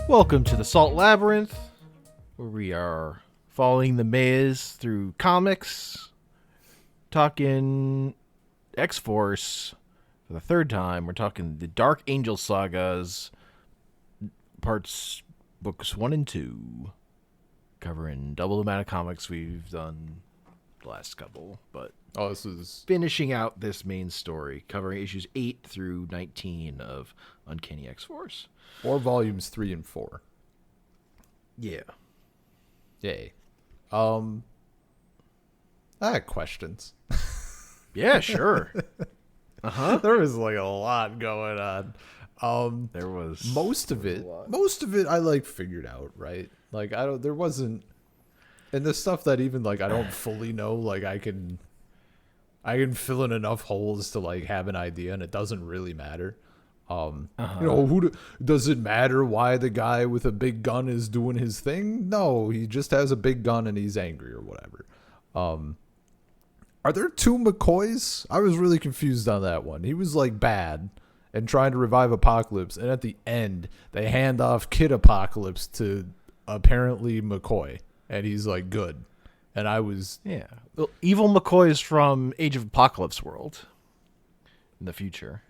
Welcome to the Salt Labyrinth, where we are following the maze through comics, talking X-Force for the third time. We're talking the Dark Angel sagas, books 1 and 2, covering double the amount of comics we've done the last couple, but this is finishing out this main story, covering issues 8 through 19 of Uncanny X-Force. or volumes 3 and 4. Yeah. Yay. I had questions. Yeah, sure. Uh-huh. There was like a lot going on. There was Most of it I like figured out, right? Like there wasn't, and the stuff that even like I don't fully know, like I can fill in enough holes to like have an idea, and it doesn't really matter. Does it matter why the guy with a big gun is doing his thing? No, he just has a big gun and he's angry or whatever. Are there two McCoys? I was really confused on that one. He was like bad and trying to revive Apocalypse, and at the end they hand off Kid Apocalypse to apparently McCoy, and he's like good. And I was Well, evil McCoy is from Age of Apocalypse world in the future.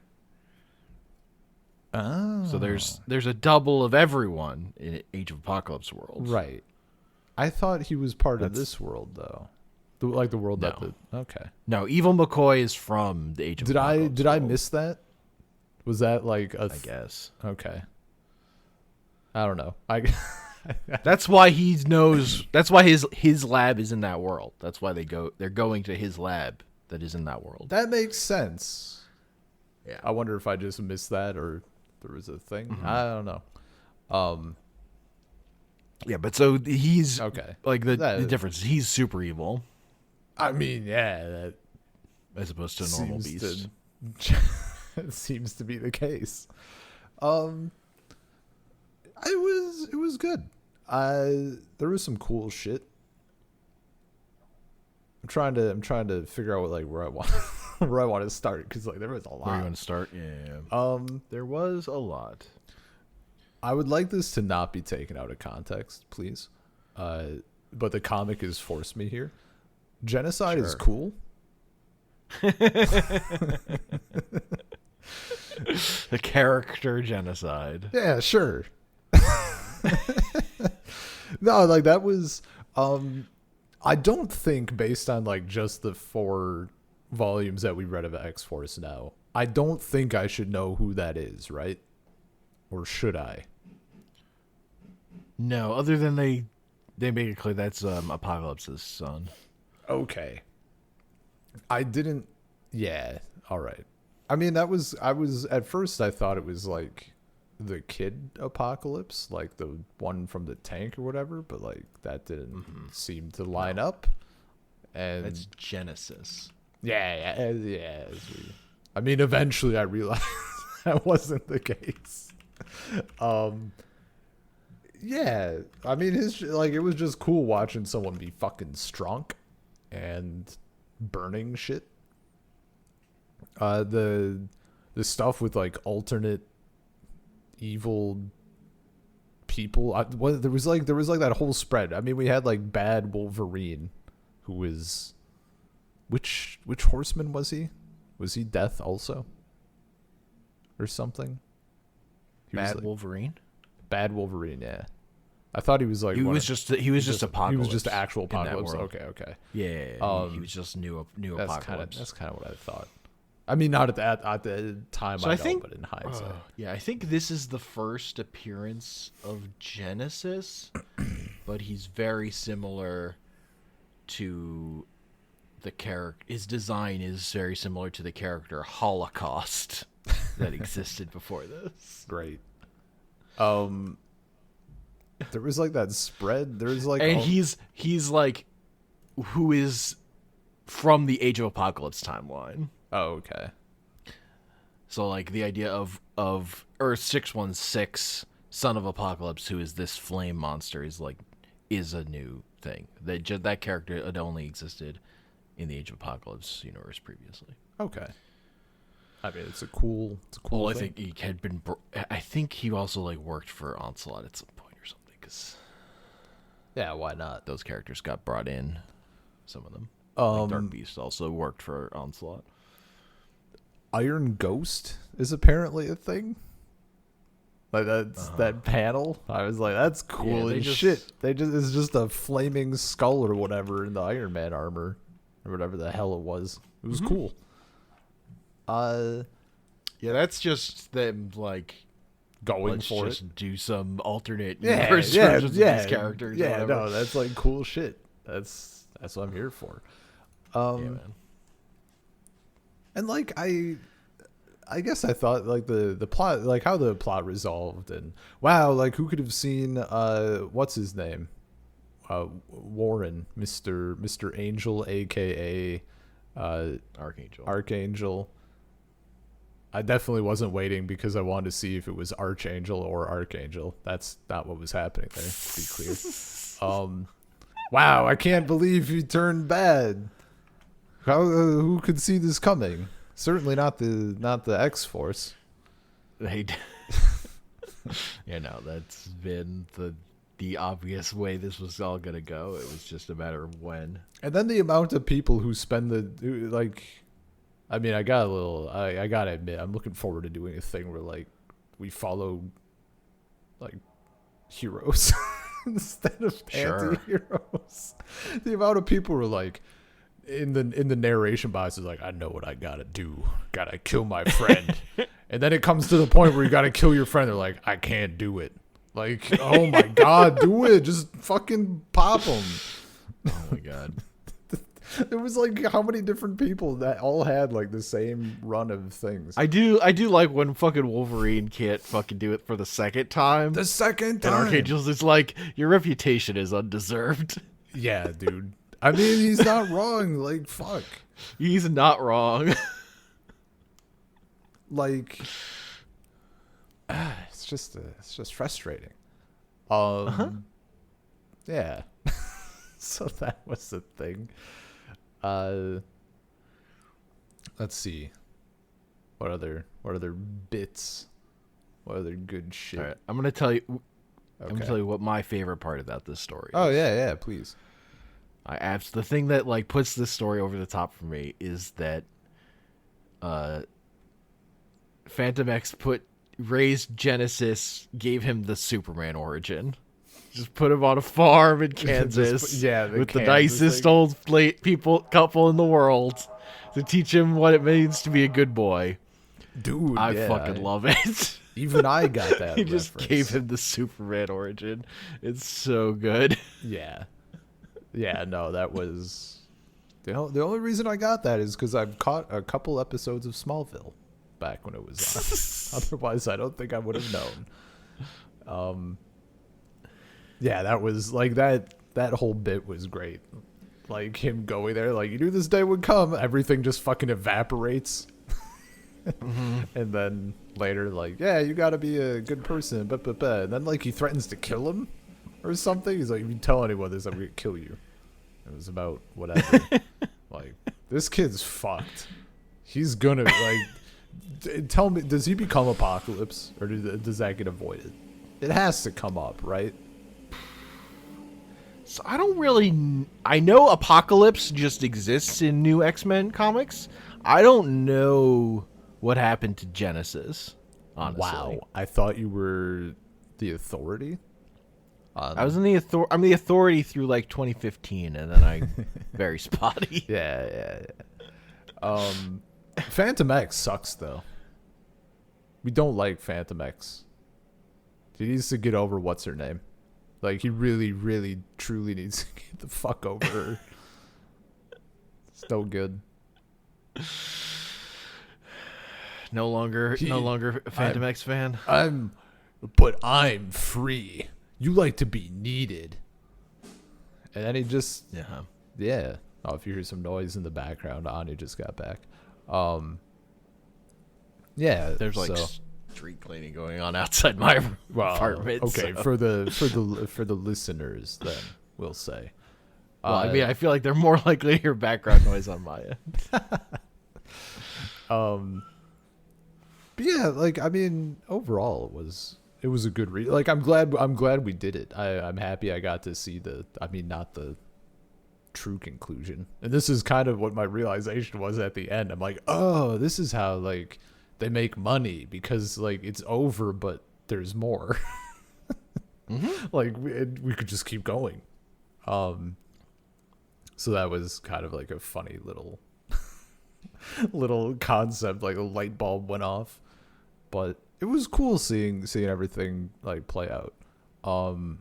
Oh. So there's a double of everyone in Age of Apocalypse world. Right. I thought he was part of this world though. The world that okay. No, evil McCoy is from the Age of Apocalypse. Did I miss that? Was that like I guess. Okay. I don't know. That's why he knows. That's why his lab is in that world. That's why they're going to his lab that is in that world. That makes sense. Yeah. I wonder if I just missed that or there was a thing. Mm-hmm. I don't know. Yeah, but so he's okay. Like the difference is he's super evil. I mean, yeah, that as opposed to a normal beast. It seems to be the case. It was good. There was some cool shit. I'm trying to figure out where I want to start, because like there was a lot. Where you want to start? Yeah. There was a lot. I would like this to not be taken out of context, please. But the comic has forced me here. Genocide is cool. The character genocide. Yeah, sure. No, like that was I don't think, based on like just the 4 volumes that we read of X-Force now, I don't think I should know who that is, right? Or should I? No, other than they make it clear that's Apocalypse's son. Okay. I didn't. Yeah. All right. I mean, I was at first I thought it was like the Kid Apocalypse, like the one from the tank or whatever, but like that didn't seem to line up. And it's Genesis. Yeah. I mean, eventually I realized that wasn't the case. Yeah. I mean, it was just cool watching someone be fucking strong and burning shit. The stuff with like alternate evil people. There was like that whole spread. I mean, we had like Bad Wolverine, who was which horseman was he? Was he Death also, or something? Wolverine. Bad Wolverine, yeah. I thought he was like he was just Apocalypse. He was just actual Apocalypse. Okay. Yeah. He was just new Apocalypse. That's kind of what I thought. I mean, not at the time, so I think, but in hindsight. I think this is the first appearance of Genesis, but he's very similar to the character. His design is very similar to the character Holocaust that existed before this. Great. There was like that spread. There's like, and he's like, who is from the Age of Apocalypse timeline. Oh, okay. So like the idea of Earth 616, son of Apocalypse, who is this flame monster, is a new thing. That character had only existed in the Age of Apocalypse universe previously. Okay. I mean, it's a cool Well, I thing. think he had been. I think he also like worked for Onslaught at some point or something, because Yeah, why not? those characters got brought in. Some of them. Like Dark Um, Beast also worked for Onslaught. Iron Ghost is apparently a thing. Like that's that panel. I was like, that's cool they as just- shit. It's just a flaming skull or whatever in the Iron Man armor or whatever the hell it was. It was cool. Yeah, that's just them like Going let's for just it. do some alternate Yeah, universe yeah, versions yeah, of these characters. or Yeah, whatever. no, that's like cool shit. That's what I'm here for. Yeah, man. And like I guess I thought like the plot, like how the plot resolved, and wow, like who could have seen what's his name, Warren, Mr. Angel, aka Archangel. I definitely wasn't waiting because I wanted to see if it was Archangel or Archangel. That's not what was happening there, to be clear. Wow, I can't believe he turned bad. How who could see this coming? Certainly not the X-Force. They that's been the obvious way this was all gonna go. It was just a matter of when. And then the amount of people who spend I mean, I gotta admit, I'm looking forward to doing a thing where like we follow like heroes instead of Sure. anti-heroes. The amount of people who are like in the narration box is like, I know what I gotta do. Gotta kill my friend. And then it comes to the point where you gotta kill your friend. They're like, I can't do it. Like, oh my god, do it. Just fucking pop them. Oh my god. There was like how many different people that all had like the same run of things. I do like when fucking Wolverine can't fucking do it for the second time. The second And time. Archangel's is like, your reputation is undeserved. Yeah, dude. I mean, he's not wrong. Like, fuck. He's not wrong. Like, it's just frustrating. Yeah. So that was the thing. Let's see. What other bits? What other good shit? All right, I'm gonna tell you. I'm Okay. gonna tell you what my favorite part about this story. Oh is. yeah, please. The thing that like puts this story over the top for me is that, Phantom X raised Genesis, gave him the Superman origin. Just put him on a farm in Kansas. the with the Kansas nicest thing. old couple in the world to teach him what it means to be a good boy. Dude, I yeah, fucking love it. Even I got that. He just reference. gave him the Superman origin. It's so good. Yeah. Yeah, no, that was the only reason I got that is because I've caught a couple episodes of Smallville back when it was on. Otherwise, I don't think I would have known. Yeah, that was like that whole bit was great. Like him going there, like you knew this day would come. Everything just fucking evaporates. And then later, like, yeah, you got to be a good person. But and then like he threatens to kill him or something. He's like, if you tell anyone this, I'm gonna kill you. It was about whatever. Like, this kid's fucked. He's gonna tell me, does he become Apocalypse or does that get avoided? It has to come up, right? So I don't really. I know Apocalypse just exists in new X-Men comics. I don't know what happened to Genesis. Honestly. Wow, I thought you were the Authority. I was in the I'm the Authority through like 2015, and then I very spotty. Yeah. Phantom X sucks though. We don't like Phantom X. He needs to get over what's her name. Like he really, really, truly needs to get the fuck over her. It's no good. No longer a Phantom X fan. I'm free. You like to be needed. And then he just yeah. Oh, if you hear some noise in the background, Anya just got back. Yeah, There's like so, street cleaning going on outside my apartment. Okay, so. for the listeners, then we'll say. Well, I mean, I feel like they're more likely to hear background noise on my end. But yeah, like I mean, overall it was a good read. Like I'm glad we did it. I'm happy I got to see not the true conclusion. And this is kind of what my realization was at the end. I'm like, oh, this is how like they make money, because like it's over, but there's more. Like we could just keep going. So that was kind of like a funny little little concept, like a light bulb went off. But it was cool seeing everything like play out. Even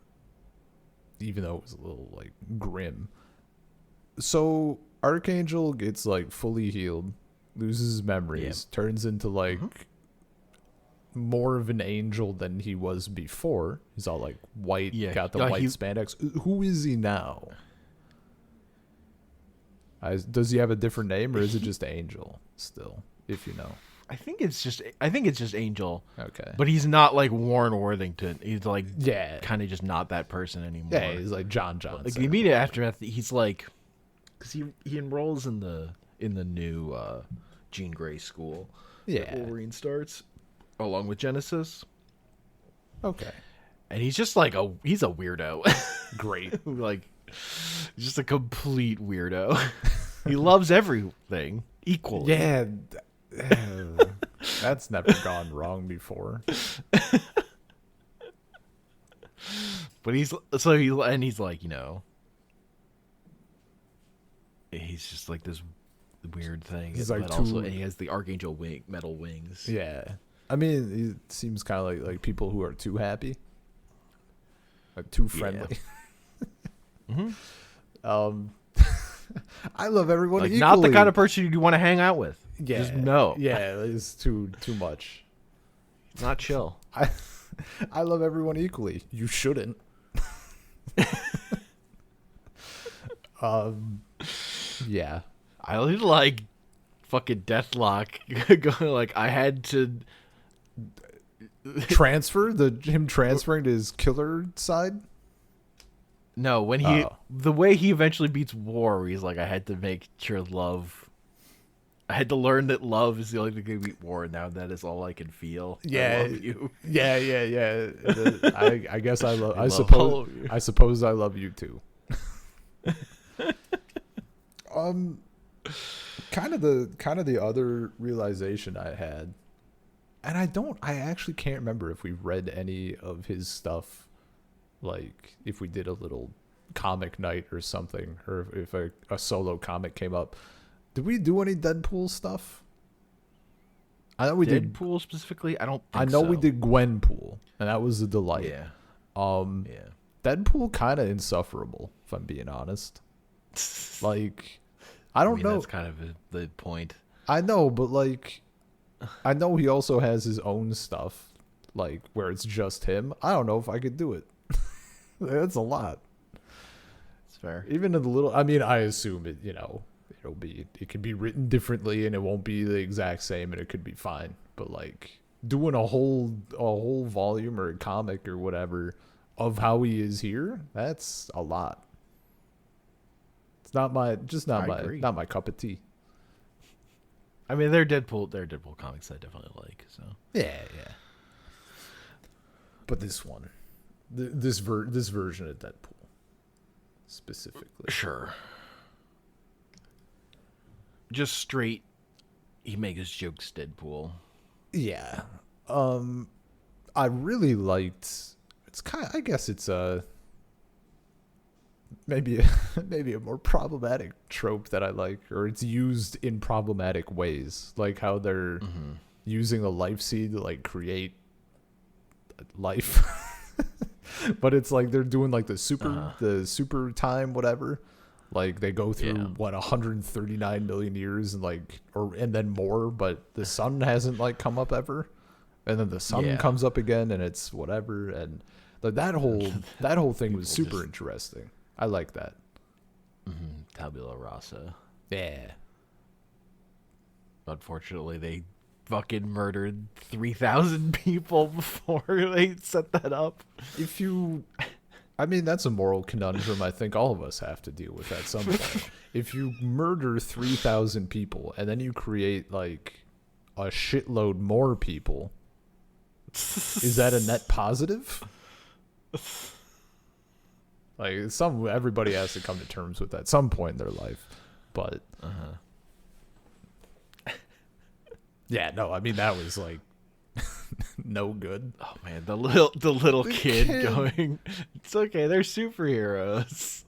though it was a little like grim. So Archangel gets like fully healed, loses his memories, turns into like more of an angel than he was before. He's all like white, got the white spandex. Who is he now? Does he have a different name, or is it just Angel still, if you know? I think it's just Angel. Okay. But he's not like Warren Worthington. He's like kind of just not that person anymore. Yeah, he's like John Johnson. Like the immediate aftermath, he's like, because he enrolls in the new Jean Grey school. Yeah. That Wolverine starts along with Genesis. Okay. And he's just like he's a weirdo. Great. Like just a complete weirdo. He loves everything equally. Yeah. That's never gone wrong before. But he's like, you know, he's just like this weird thing. He's but like also he has the Archangel metal wings. Yeah. I mean, it seems kind of like people who are too happy. Like too friendly. Yeah. I love everyone like equally. Not the kind of person you want to hang out with. Yeah. Just no. Yeah, it's too much. It's not chill. I love everyone equally. You shouldn't. Yeah. I like fucking Deathlock going like I had to transfer him transferring to his killer side. No, when the way he eventually beats war, where he's like, I had to make sure I had to learn that love is the only thing that can beat war, and now that is all I can feel. Yeah, I love you. Yeah. I guess I suppose I love you too. Kind of the other realization I had, and I actually can't remember if we read any of his stuff. Like if we did a little comic night or something, or if a solo comic came up. Did we do any Deadpool stuff? I know we did Deadpool specifically. I don't. I know we did Gwenpool, and that was a delight. Yeah. Yeah. Deadpool kind of insufferable, if I'm being honest. Like, I don't know. That's kind of the point. I know, but like, I know he also has his own stuff, like where it's just him. I don't know if I could do it. That's a lot. It's fair. Even in the little, I mean, I assume it. You know, it could be written differently, and it won't be the exact same, and it could be fine. But like doing a whole volume or a comic or whatever of how he is here, that's a lot. It's not my cup of tea. I mean, they're Deadpool comics I definitely like. So yeah. But this one, this version of Deadpool, specifically, sure. Just straight, he makes his jokes Deadpool. Yeah. I really liked. It's I guess it's maybe a more problematic trope that I like, or it's used in problematic ways, like how they're using a life seed to like create life. But it's like they're doing like the super time whatever. Like they go through 139 million years and and then more, but the sun hasn't like come up ever, and then the sun comes up again, and it's whatever, and that whole thing was super interesting. I like that. Tabula rasa. Yeah. Unfortunately, they fucking murdered 3,000 people before they set that up. I mean, that's a moral conundrum I think all of us have to deal with at some point. If you murder 3,000 people and then you create like a shitload more people, is that a net positive? Like, everybody has to come to terms with that at some point in their life. But yeah, no, I mean, that was like no good. Oh man, the little kid going, it's okay, they're superheroes.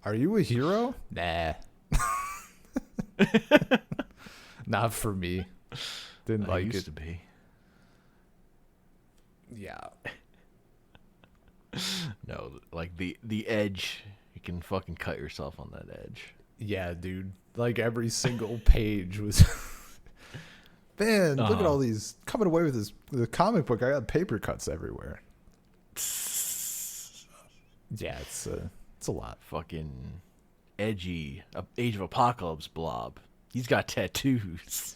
Are you a hero? Nah. Not for me. Didn't like used it. to be. Yeah. No, like the edge, you can fucking cut yourself on that edge. Yeah, dude. Like every single page was man, look at all these coming away with the comic book. I got paper cuts everywhere. Yeah, it's a lot. Fucking edgy, Age of Apocalypse blob. He's got tattoos.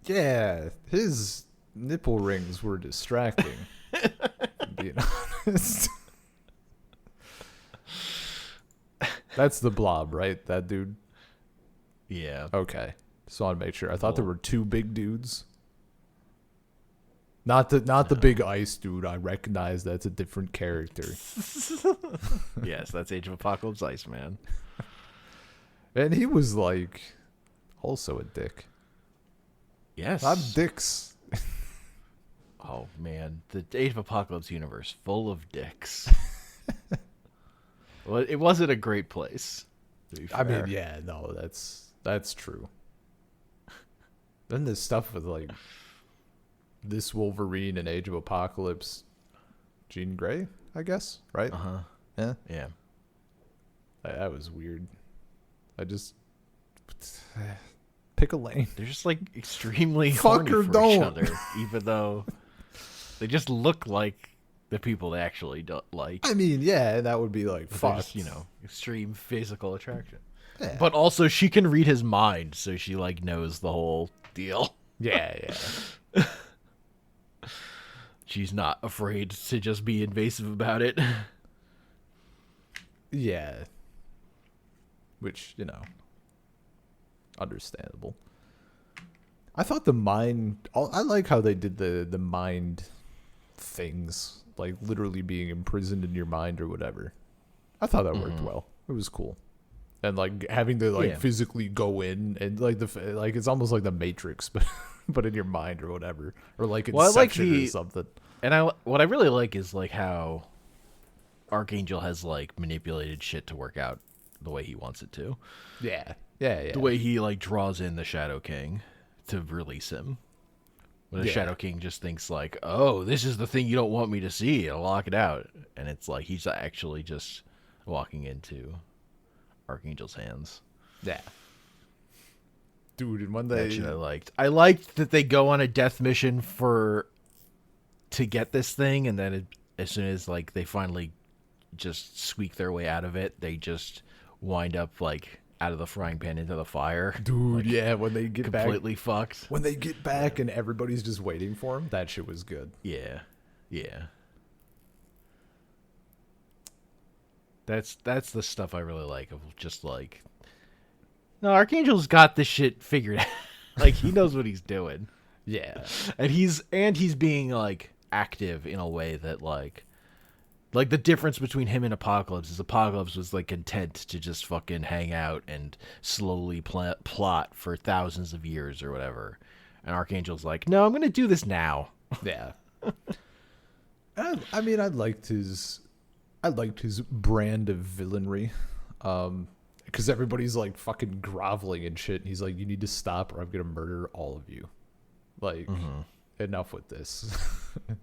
Yeah, his nipple rings were distracting. Being honest. That's the blob, right? That dude? Yeah. Okay. Just want to make sure. I thought there were two big dudes. Not the big ice dude. I recognize that's a different character. Yes, that's Age of Apocalypse Iceman. And he was like also a dick. Yes. Not dicks. Oh man, the Age of Apocalypse universe full of dicks. Well, it wasn't a great place, to be fair. I mean, yeah, no, that's true. Then this stuff with like this Wolverine and Age of Apocalypse, Jean Grey, I guess, right? Yeah. Yeah. That was weird. I just pick a lane. They're just like extremely Fuck horny or for don't. each other, even though they just look like the people they actually don't like. I mean, yeah, that would be like fuck, Just, extreme physical attraction. Yeah. But also, she can read his mind, so she like knows the whole deal. Yeah. She's not afraid to just be invasive about it. Yeah. Which, understandable. I thought the mind... I like how they did the mind things. Like, literally being imprisoned in your mind or whatever. I thought that worked well. It was cool. And, like, having to, physically go in and, like, it's almost like the Matrix, but in your mind or whatever. Or, like, Inception or something. And what I really like is, like, how Archangel has, like, manipulated shit to work out the way he wants it to. Yeah. The way he, like, draws in the Shadow King to release him. When the Shadow King just thinks, like, oh, this is the thing you don't want me to see. I'll lock it out. And it's like he's actually just walking into Archangel's hands. Yeah. Dude, and one day... That shit I liked. I liked that they go on a death mission to get this thing, and then as soon as, like, they finally just squeak their way out of it, they just wind up, like, out of the frying pan into the fire. Dude, like, when they get completely fucked. When they get back and everybody's just waiting for him, that shit was good. Yeah. That's the stuff I really like, of just like, no, Archangel's got this shit figured out. Like, he knows what he's doing. Yeah. And he's being, like, active in a way that, like the difference between him and Apocalypse is Apocalypse was, like, content to just fucking hang out and slowly plot for thousands of years or whatever. And Archangel's like, no, I'm going to do this now. Yeah. I mean, I liked his brand of villainry. Because everybody's, like, fucking groveling and shit. And he's like, you need to stop or I'm going to murder all of you. Like, enough with this.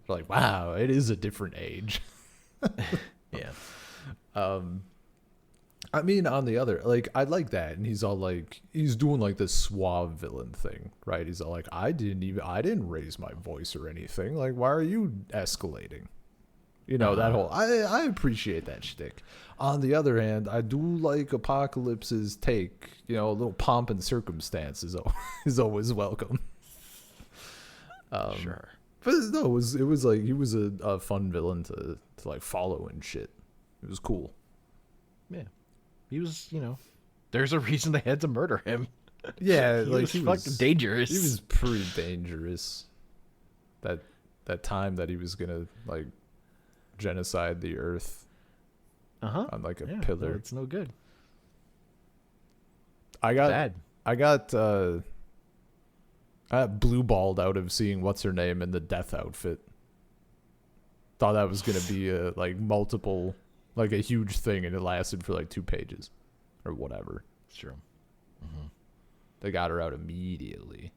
Like, wow, it is a different age. Yeah. I mean, on the other, like, I like that, and he's all like, he's doing like this suave villain thing, right? He's all like, I didn't raise my voice or anything. Like, why are you escalating? That whole, I appreciate that shtick. On the other hand, I do like Apocalypse's take. A little pomp and circumstance is always welcome. Sure. But no, it was like, he was a fun villain to like follow and shit. It was cool. Yeah. He was, there's a reason they had to murder him. Yeah, He like was fucking dangerous. He was pretty dangerous. That time that he was gonna like genocide the Earth on like a pillar. No, it's no good. I got Bad. I got blue balled out of seeing what's her name in the death outfit. Thought that was gonna be a a huge thing, and it lasted for like 2 pages or whatever. It's true. They got her out immediately.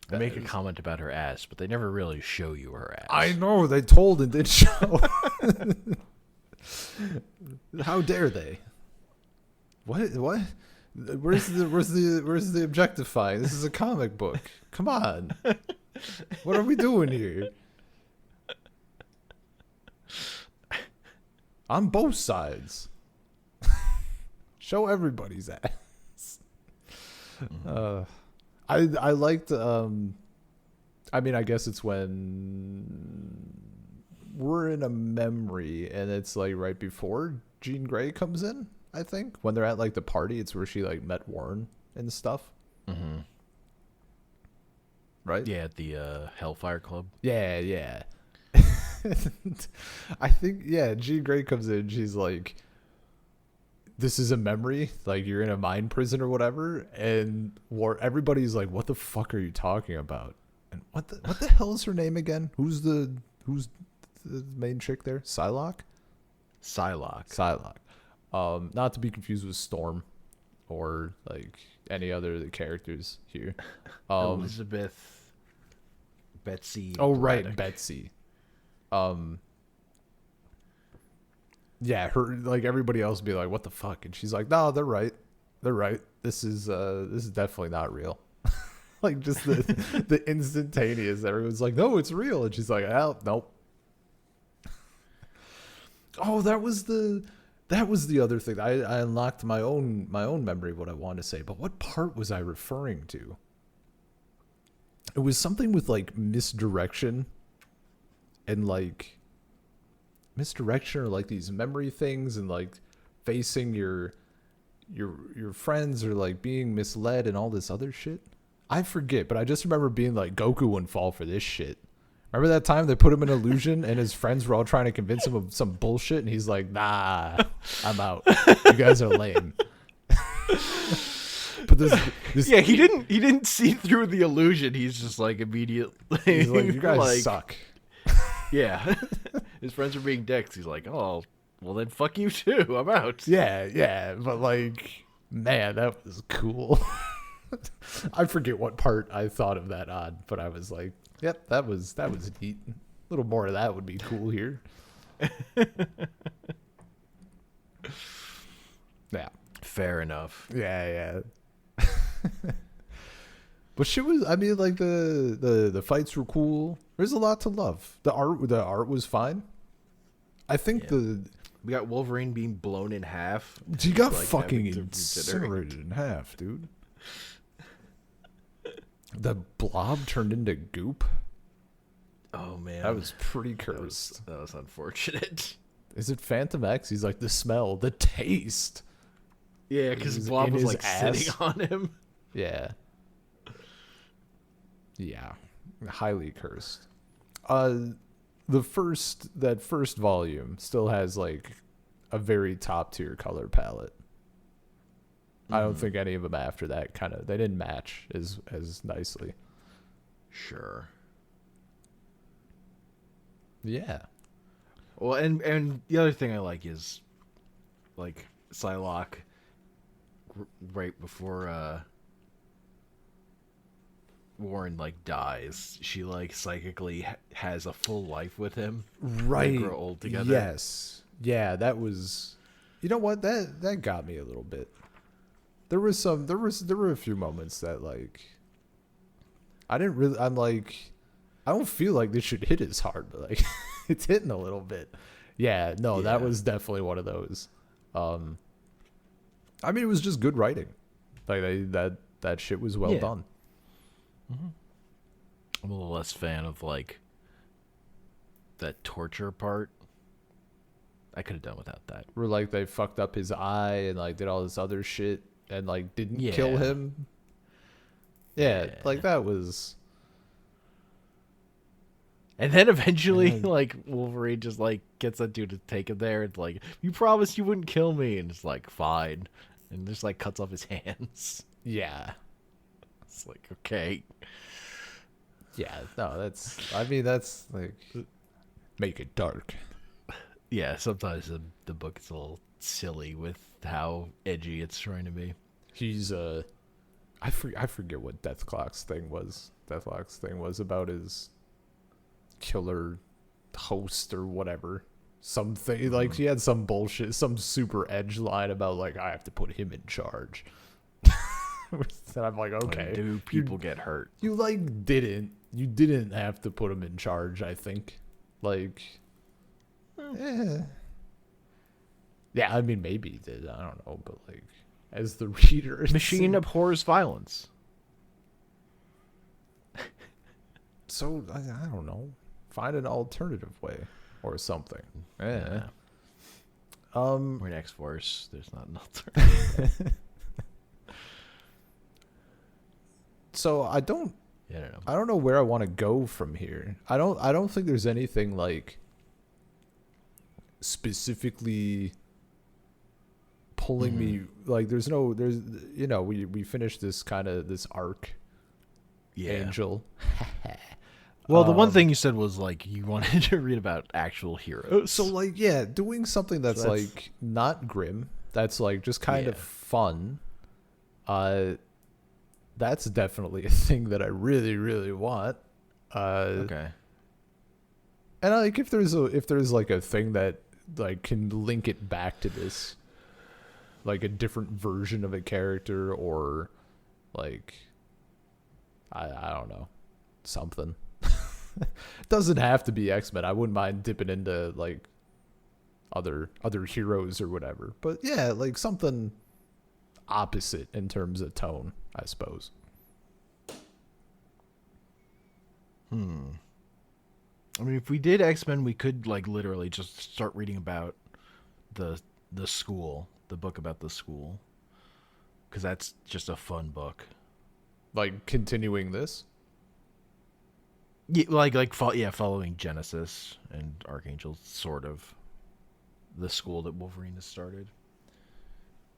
They make a comment about her ass, but they never really show you her ass. I know, they told and didn't show. How dare they? What? Where's the objectifying? This is a comic book. Come on. What are we doing here? On both sides. Show everybody's ass. I liked I mean, I guess it's when we're in a memory and it's like right before Jean Grey comes in, I think. When they're at like the party, it's where she like met Warren and stuff. Mm-hmm. Right? Yeah, at the Hellfire Club. Yeah. I think, yeah, Jean Grey comes in, she's like, this is a memory, like you're in a mind prison or whatever, and everybody's like, what the fuck are you talking about? And what the hell is her name again? Who's the main chick there? Psylocke. Not to be confused with Storm or like any other of the characters here. Elizabeth Betsy Oh Braddock. right, Betsy. Yeah, her, like everybody else would be like, what the fuck? And she's like, no, they're right. This is definitely not real. Like just the instantaneous, everyone's like, no, it's real. And she's like, oh, nope. Oh, that was the other thing. I unlocked my own memory of what I wanted to say, but what part was I referring to? It was something with like misdirection and like misdirection or like these memory things and like facing your friends or like being misled and all this other shit. I forget, but I just remember being like, Goku wouldn't fall for this shit. Remember that time they put him in illusion and his friends were all trying to convince him of some bullshit and he's like, nah, I'm out. You guys are lame. But this Yeah, he didn't see through the illusion. He's just like immediately he's like, you guys suck. Yeah. His friends are being dicks. He's like, oh, well then fuck you too. I'm out. Yeah, but like, man, that was cool. I forget what part I thought of that on, but I was like, yep, that was neat. A little more of that would be cool here. Yeah. Fair enough. Yeah. But shit was, I mean, like the fights were cool. There's a lot to love. The art was fine. I think we got Wolverine being blown in half. He got like fucking having to incinerated in half, dude. The blob turned into goop. Oh man, That was pretty cursed. That was unfortunate. Is it Phantom X? He's like, the smell, the taste. Yeah, because He's Blob in was his like ass. sitting on him. Yeah. Highly cursed. That first volume still has like a very top tier color palette. I don't think any of them after that they didn't match as nicely. Sure. Yeah. Well, and the other thing I like is like Psylocke right before Warren like dies, she like psychically has a full life with him. Right. They grow old together. Yes. Yeah, that was, you know what, that got me a little bit. There were a few moments that like I don't feel like this should hit as hard, but like it's hitting a little bit. Yeah, no, that was definitely one of those. I mean, it was just good writing. Like that shit was well done. Mm-hmm. I'm a little less fan of like that torture part. I could have done without that. Where like they fucked up his eye and like did all this other shit. and like didn't Yeah. kill him. Yeah, Yeah. like that was. And then eventually, And then- like, Wolverine just, like, gets that dude to take him there. It's like, you promised you wouldn't kill me. And it's like, fine. And just, like, cuts off his hands. Yeah. It's like, okay. Yeah, no, that's. I mean, that's like. Make it dark. Yeah, sometimes the book is a little silly with how edgy it's trying to be. He's I forget what Deathclock's thing was. Deathclock's thing was about his killer host or whatever. Something like he had some bullshit, some super edge line about like I have to put him in charge. And I'm like, okay, When do people get hurt? you like didn't have to put him in charge. I think, like, yeah, I mean maybe he did. I don't know, but like as the reader, it Machine seemed- abhors violence. So I don't know. Find an alternative way or something. Yeah. We're in X-Force. There's not an alternative. So Yeah, I don't know. I don't know where I want to go from here. I don't think there's anything like specifically pulling me like there's we finished this arc. Yeah. Angel. Well, the one thing you said was like you wanted to read about actual heroes. So like yeah, doing something that's, that's- like not grim, that's like just kind of Yeah. fun. That's definitely a thing that I really really want. Okay. And like if there's like a thing that like can link it back to this, like a different version of a character or like I don't know, something. It doesn't have to be X-Men. I wouldn't mind dipping into like other heroes or whatever. But yeah, like something opposite in terms of tone, I suppose. I mean, if we did X-Men, we could like literally just start reading about the school, the book about the school, because that's just a fun book. Like continuing this. Yeah, following Genesis and Archangel, sort of the school that Wolverine has started.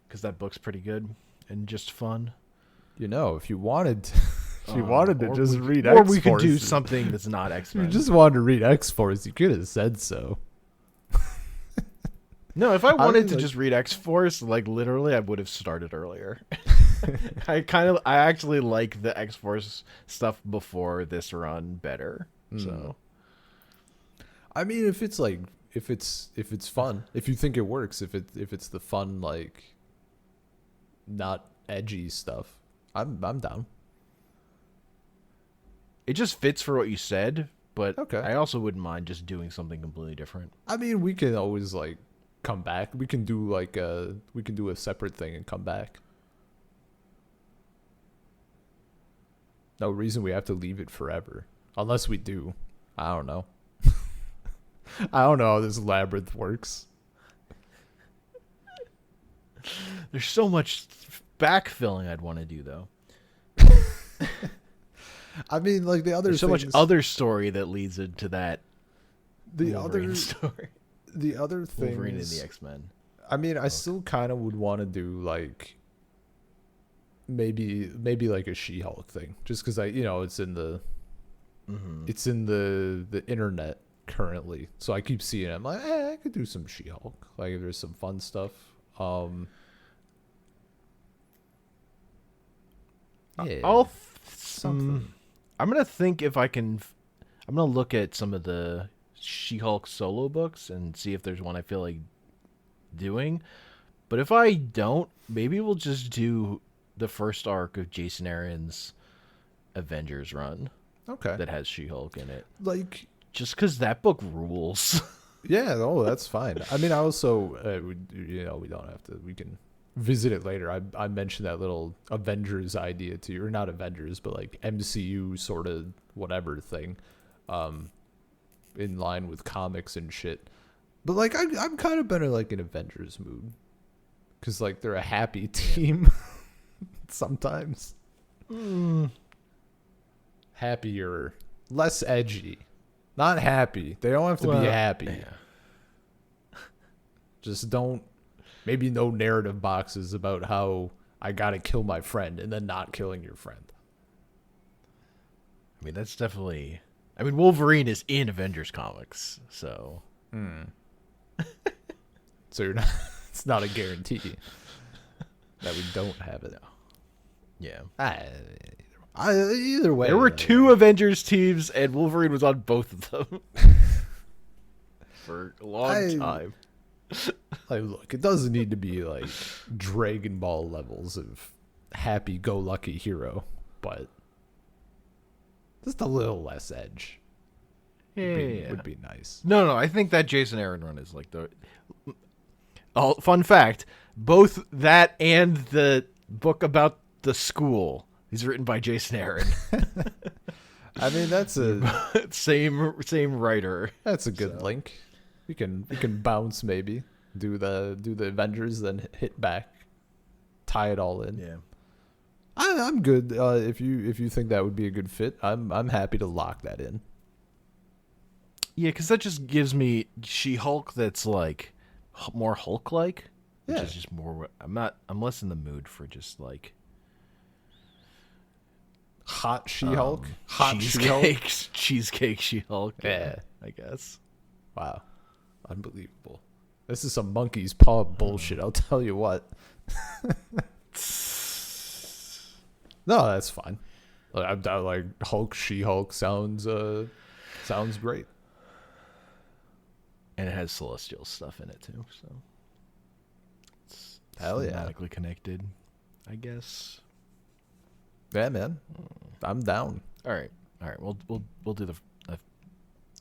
Because that book's pretty good and just fun. You know, if you wanted to, Or just we- read or X-Force. we could do something that's not If X-Men. you just wanted to read X-Force, you could have said so. No, if I wanted to like- just read X-Force, like literally, I would have started earlier. I actually like the X-Force stuff before this run better. So I mean, if it's fun, if you think it works, if it's the fun like not edgy stuff, I'm down. it just fits for what you said, but Okay. I also wouldn't mind just doing something completely different. I mean, we can always like come back. We can do a separate thing and come back. No reason we have to leave it forever. Unless we do. I don't know. I don't know how this labyrinth works. There's so much backfilling I'd want to do, though. I mean, like the other There's so much things- other story that leads into that the Wolverine other story. the other things. Wolverine and the X-Men. I mean, I still kind of would want to do like maybe like a She-Hulk thing, just because it's in the it's in the internet currently, so I keep seeing it. I'm like, I could do some She-Hulk. Like, there's some fun stuff. Yeah, something. I'm gonna think if I can. I'm gonna look at some of the She-Hulk solo books and see if there's one I feel like doing. But if I don't, maybe we'll just do the first arc of Jason Aaron's Avengers run Okay, that has She-Hulk in it. like, Just because that book rules. yeah, no, that's fine. I mean, I also, we don't have to. We can visit it later. I mentioned that little Avengers idea to you, or not Avengers, but like MCU sort of whatever thing, in line with comics and shit. But like, I'm kind of better like in Avengers mood, because like they're a happy team. sometimes. Happier, less edgy. Not happy. They don't have to be happy. Yeah. Just don't. Maybe no narrative boxes about how I gotta kill my friend and then not killing your friend. I mean, that's definitely. I mean, Wolverine is in Avengers comics, so. So you're not. It's not a guarantee that we don't have it. Yeah. Either way, There were two Avengers teams, and Wolverine was on both of them for a long time. Like, look, it doesn't need to be like Dragon Ball levels of happy-go-lucky hero, but just a little less edge would be nice. No, I think that Jason Aaron run is like the. Oh, fun fact: both that and the book about the school is written by Jason Aaron. I mean, that's a same writer. That's a good link. We can bounce maybe. Do the Avengers, then hit back, tie it all in. Yeah, I'm good. If you think that would be a good fit, I'm happy to lock that in. Yeah, because that just gives me She-Hulk that's like more Hulk-like. Yeah. Which is just more. I'm less in the mood for just like hot She-Hulk, hot She-Hulk, cheesecake She-Hulk. Yeah, I guess. Wow, unbelievable. This is some monkey's paw bullshit. I'll tell you what. No, that's fine. I like Hulk, She-Hulk sounds great. And it has celestial stuff in it too, so it's hell yeah, thematically connected, I guess. Yeah, man, I'm down. All right. We'll do the.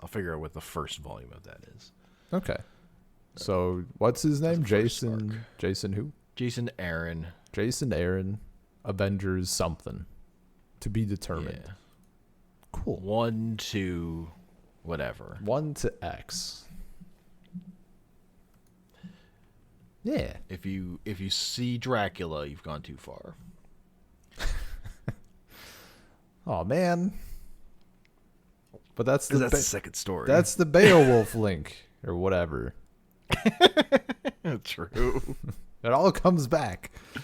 I'll figure out what the first volume of that is. Okay. So what's his name? Jason. Jason who? Jason Aaron. Jason Aaron. Avengers something. To be determined. Yeah. Cool. 1 to whatever. 1 to X. Yeah. If you see Dracula, you've gone too far. Oh man. But that's the second story. That's the Beowulf link or whatever. True. It all comes back. It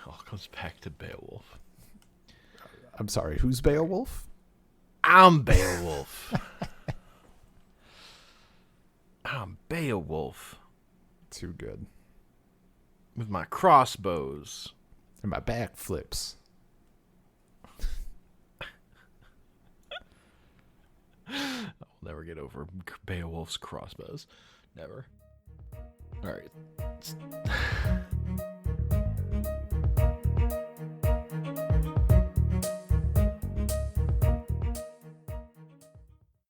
all comes back to Beowulf. I'm sorry, who's Beowulf? I'm Beowulf. I'm Beowulf. Too good. With my crossbows. And my backflips. I'll never get over Beowulf's crossbows. Never. All right.